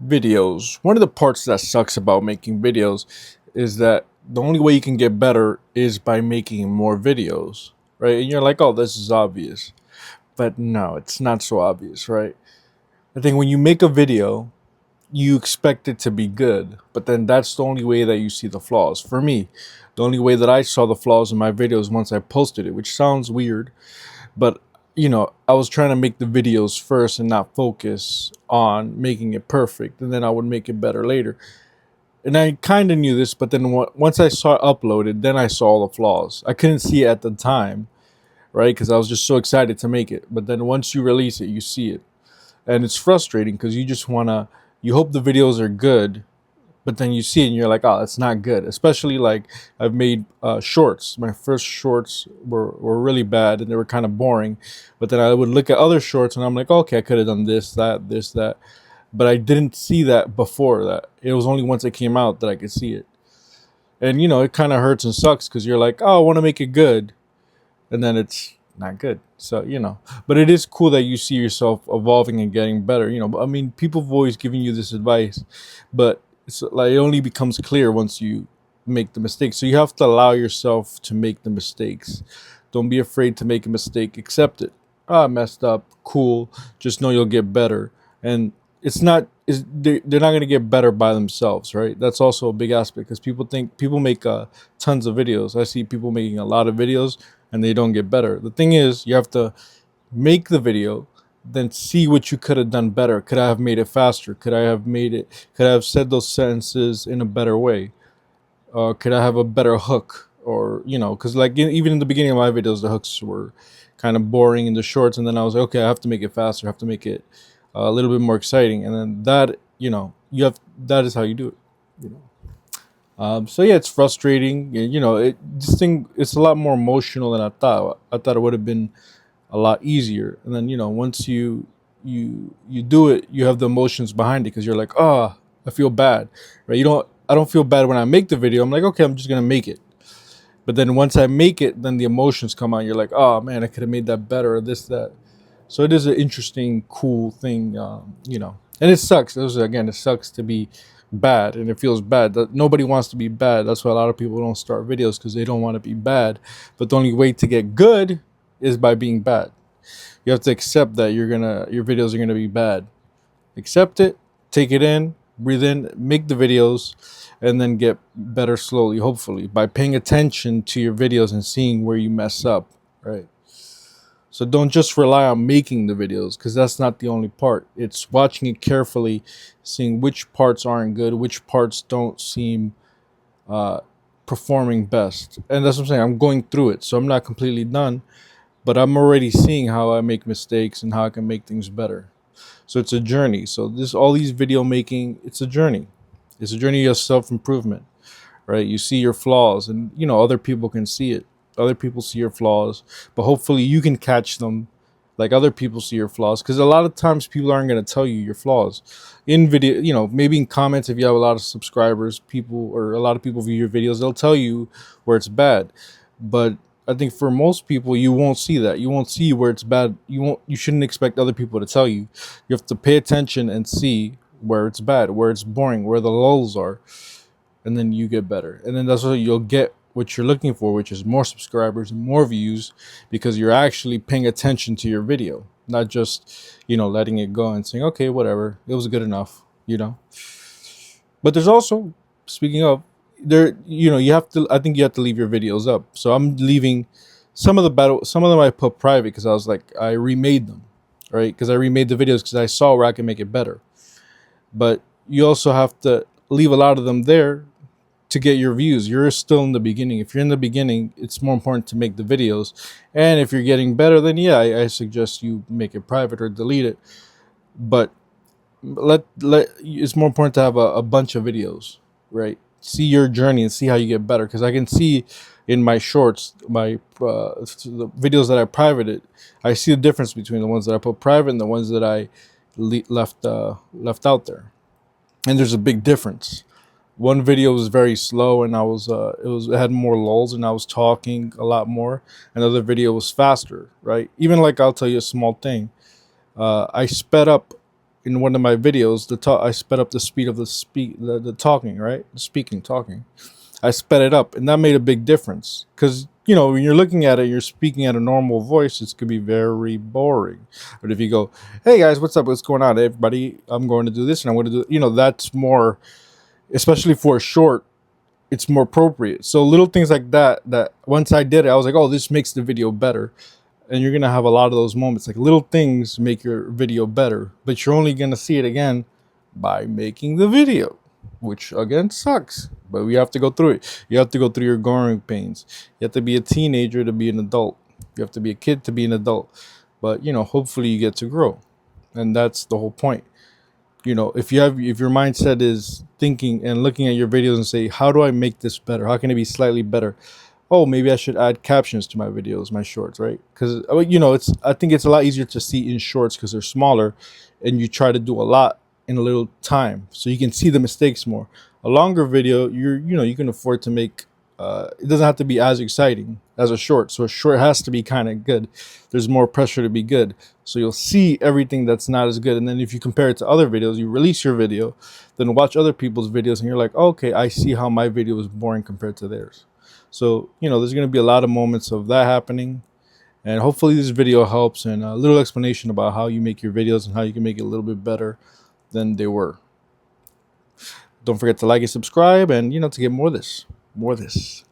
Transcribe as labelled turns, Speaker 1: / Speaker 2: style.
Speaker 1: Videos. One of the parts that sucks about making videos is that the only way you can get better is by making more videos, right? And you're like, oh, this is obvious. But no, it's not so obvious, right? I think when you make a video, you expect it to be good, but then that's the only way that you see the flaws. For me, the only way that I saw the flaws in my videos once I posted it, which sounds weird, but I was trying to make the videos first and not focus on making it perfect, and then I would make it better later. And I kind of knew this, but then once I saw it uploaded, then I saw all the flaws. I couldn't see it at the time, right? Because I was just so excited to make it. But then once you release it, you see it, and it's frustrating because you just wanna, you hope the videos are good, but then you see it and you're like, oh, it's not good. Especially like I've made shorts. My first shorts were really bad and they were kind of boring. But then I would look at other shorts and I'm like, okay, I could have done this, that, this, that. But I didn't see that before that. It was only once it came out that I could see it. And it kind of hurts and sucks because you're like, oh, I want to make it good, and then it's not good. So but it is cool that you see yourself evolving and getting better. I mean, people have always given you this advice, but it's like it only becomes clear once you make the mistake. So you have to allow yourself to make the mistakes. Don't be afraid to make a mistake. Accept it. Ah, I messed up. Cool. Just know you'll get better. And it's not is they're not going to get better by themselves, right? That's also a big aspect because people make tons of videos. I see people making a lot of videos and they don't get better. The thing is, you have to make the video, then see what you could have done better. Could I have made it faster? Could I have said those sentences in a better way? Could I have a better hook? Or, because like even in the beginning of my videos, the hooks were kind of boring in the shorts. And then I was like, okay, I have to make it faster. I have to make it a little bit more exciting. And then that is how you do it, you know. So yeah, it's frustrating. This thing, it's a lot more emotional than I thought. I thought it would have been a lot easier. And then once you do it, you have the emotions behind it because you're like, oh, I feel bad, right? I don't feel bad when I make the video. I'm like, okay, I'm just gonna make it. But then once I make it, then the emotions come out. You're like, oh man, I could have made that better, or this, that. So it is an interesting, cool thing, And it sucks. Again, it sucks to be bad, and it feels bad. That nobody wants to be bad. That's why a lot of people don't start videos because they don't want to be bad. But the only way to get good is by being bad. You have to accept that your videos are gonna be bad. Accept it, take it in, breathe in, make the videos, and then get better slowly, hopefully, by paying attention to your videos and seeing where you mess up, right? So don't just rely on making the videos because that's not the only part. It's watching it carefully, seeing which parts aren't good, which parts don't seem uh, performing best. And that's what I'm saying. I'm going through it, so I'm not completely done, but I'm already seeing how I make mistakes and how I can make things better. So it's a journey. So this all these video making, it's a journey. It's a journey of self improvement, right? You see your flaws, and other people can see it. Other people see your flaws, but hopefully you can catch them like other people see your flaws. Because a lot of times people aren't going to tell you your flaws in video. Maybe in comments, if you have a lot of subscribers, people or a lot of people view your videos, they'll tell you where it's bad. But I think for most people, you won't see that. You won't see where it's bad. You shouldn't expect other people to tell you. You have to pay attention and see where it's bad, where it's boring, where the lulls are, and then you get better. And then that's what you'll get what you're looking for, which is more subscribers and more views, because you're actually paying attention to your video, not just letting it go and saying, okay, whatever, it was good enough. But there's also, speaking of, you have to, I think you have to leave your videos up. So I'm leaving some of them I put private because I was like, I remade them, right? Because I remade the videos because I saw where I can make it better. But you also have to leave a lot of them there to get your views. You're still in the beginning. If you're in the beginning, it's more important to make the videos. And if you're getting better, then yeah, I suggest you make it private or delete it. But let it's more important to have a bunch of videos, right? See your journey and see how you get better. Because I can see in my shorts, the videos that I privated, I see the difference between the ones that I put private and the ones that I left out there. And there's a big difference. One video was very slow and it had more lulls and I was talking a lot more. Another video was faster, right? Even like, I'll tell you a small thing. I sped up in one of my videos, I sped up the speed of the talking, right? Talking. I sped it up, and that made a big difference. Because when you're looking at it, you're speaking at a normal voice. It's gonna be very boring. But if you go, "Hey guys, what's up? What's going on, everybody? I'm going to do this, and I'm going to do," that's more, especially for a short. It's more appropriate. So little things like that. That once I did it, I was like, "Oh, this makes the video better." And you're gonna have a lot of those moments. Like little things make your video better, but you're only gonna see it again by making the video, which again sucks. But we have to go through it. You have to go through your growing pains. You have to be a teenager to be an adult. You have to be a kid to be an adult. But hopefully you get to grow, and that's the whole point. If your mindset is thinking and looking at your videos and say, how do I make this better? How can it be slightly better? Oh, maybe I should add captions to my videos, my shorts, right? Because I think it's a lot easier to see in shorts because they're smaller, and you try to do a lot in a little time, so you can see the mistakes more. A longer video, you can afford to make. It doesn't have to be as exciting as a short, so a short has to be kind of good. There's more pressure to be good, so you'll see everything that's not as good. And then if you compare it to other videos, you release your video, then watch other people's videos, and you're like, okay, I see how my video is boring compared to theirs. So, there's going to be a lot of moments of that happening. And hopefully this video helps, and a little explanation about how you make your videos and how you can make it a little bit better than they were. Don't forget to like and subscribe, and, to get more of this. More of this.